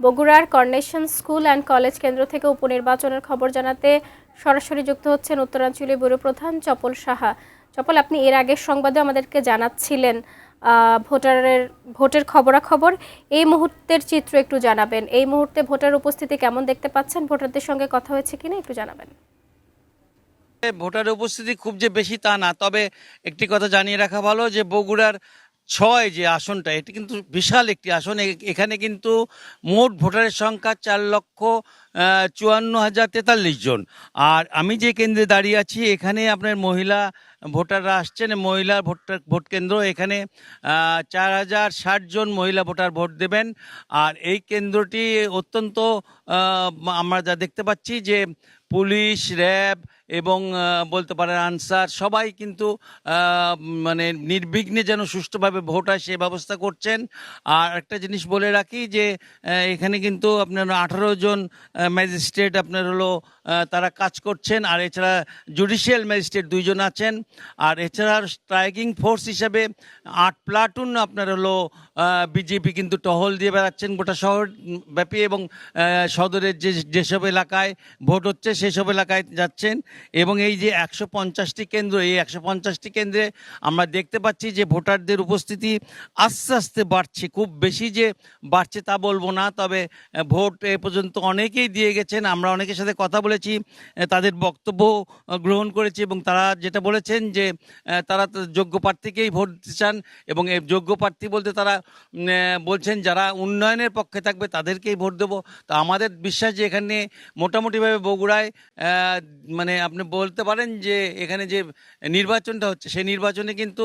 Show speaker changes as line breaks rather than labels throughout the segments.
বগুড়ার carnation school and college কেন্দ্র থেকে উপনির্বাচনের খবর জানাতে সরাসরি যুক্ত হচ্ছেন উত্তরাঞ্চলীয় ব্যুরো প্রধান চপল সাহা। চপল, আপনি এর আগের সংবাদে আমাদেরকে জানাচ্ছিলেন ভোটের খবরাখবর। এই মুহূর্তের চিত্র একটু জানাবেন। এই মুহূর্তে ভোটার উপস্থিতি কেমন দেখতে পাচ্ছেন? ভোটারদের সঙ্গে কথা হয়েছে কিনা একটু জানাবেন।
ভোটার উপস্থিতি খুব যে বেশি তা না, তবে একটি কথা জানিয়ে রাখা ভালো যে বগুড়ার ৬ যে আসনটা, এটি কিন্তু বিশাল একটি আসন। এখানে কিন্তু মোট ভোটারের সংখ্যা ৪,৫৪,০৪৩ জন। আর আমি যে কেন্দ্রে দাঁড়িয়ে আছি এখানে আপনার মহিলা ভোটাররা আসছেন। মহিলা ভোট কেন্দ্র, এখানে ৪,০৬০ জন মহিলা ভোটার ভোট দেবেন। আর এই কেন্দ্রটি অত্যন্ত আমরা যা দেখতে পাচ্ছি যে পুলিশ, র্যাব এবং বলতে পারেন আনসার সবাই কিন্তু মানে নির্বিঘ্নে যেন সুষ্ঠুভাবে ভোট হয় সে ব্যবস্থা করছেন। আর একটা জিনিস বলে রাখি যে এখানে কিন্তু আপনার ১৮ জন ম্যাজিস্ট্রেট আপনার হলো তারা কাজ করছেন। আর এছাড়া জুডিশিয়াল ম্যাজিস্ট্রেট ২ জন আছেন। আর এছাড়া স্ট্রাইকিং ফোর্স হিসাবে ৮ প্লাটুন আপনার হলো বিজেপি কিন্তু টহল দিয়ে বেড়াচ্ছেন গোটা শহর ব্যাপী, এবং সদরের যেসব এলাকায় ভোট হচ্ছে সেসব এলাকায় যাচ্ছেন। এবং এই যে ১৫০টি কেন্দ্র, এই ১৫০টি কেন্দ্রে আমরা দেখতে পাচ্ছি যে ভোটারদের উপস্থিতি আস্তে আস্তে বাড়ছে। খুব বেশি যে বাড়ছে তা বলবো না, তবে ভোট এ পর্যন্ত অনেকেই দিয়ে গেছেন। আমরা অনেকের সাথে কথা বলেছি, তাদের বক্তব্য গ্রহণ করেছি, এবং তারা যেটা বলেছেন যে তারা যোগ্য প্রার্থীকেই ভোট দিতে চান। এবং এই যোগ্য প্রার্থী বলতে তারা বলছেন যারা উন্নয়নের পক্ষে থাকবে তাদেরকেই ভোট দেবো। তো আমাদের বিশ্বাস যে এখানে মোটামুটিভাবে বগুড়ায় মানে আপনি বলতে পারেন যে এখানে যে নির্বাচনটা হচ্ছে সেই নির্বাচনে কিন্তু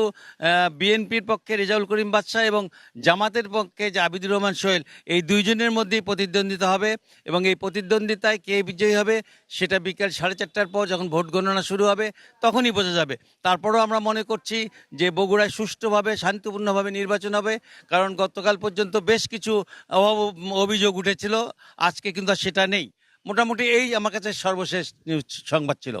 বিএনপির পক্ষে রেজাউল করিম বাদশা এবং জামাতের পক্ষে যে আবিদুর রহমান সোহেল, এই দুইজনের মধ্যেই প্রতিদ্বন্দ্বিতা হবে। এবং এই প্রতিদ্বন্দ্বিতায় কে বিজয়ী হবে সেটা বিকাল 4:30টার পর যখন ভোট গণনা শুরু হবে তখনই বোঝা যাবে। তারপরেও আমরা মনে করছি যে বগুড়ায় সুষ্ঠুভাবে শান্তিপূর্ণভাবে নির্বাচন হবে, কারণ গতকাল পর্যন্ত বেশ কিছু অভিযোগ উঠেছিল, আজকে কিন্তু আর সেটা নেই। মোটামুটি এই আমার কাছে সর্বশেষ নিউজ সংবাদ ছিল।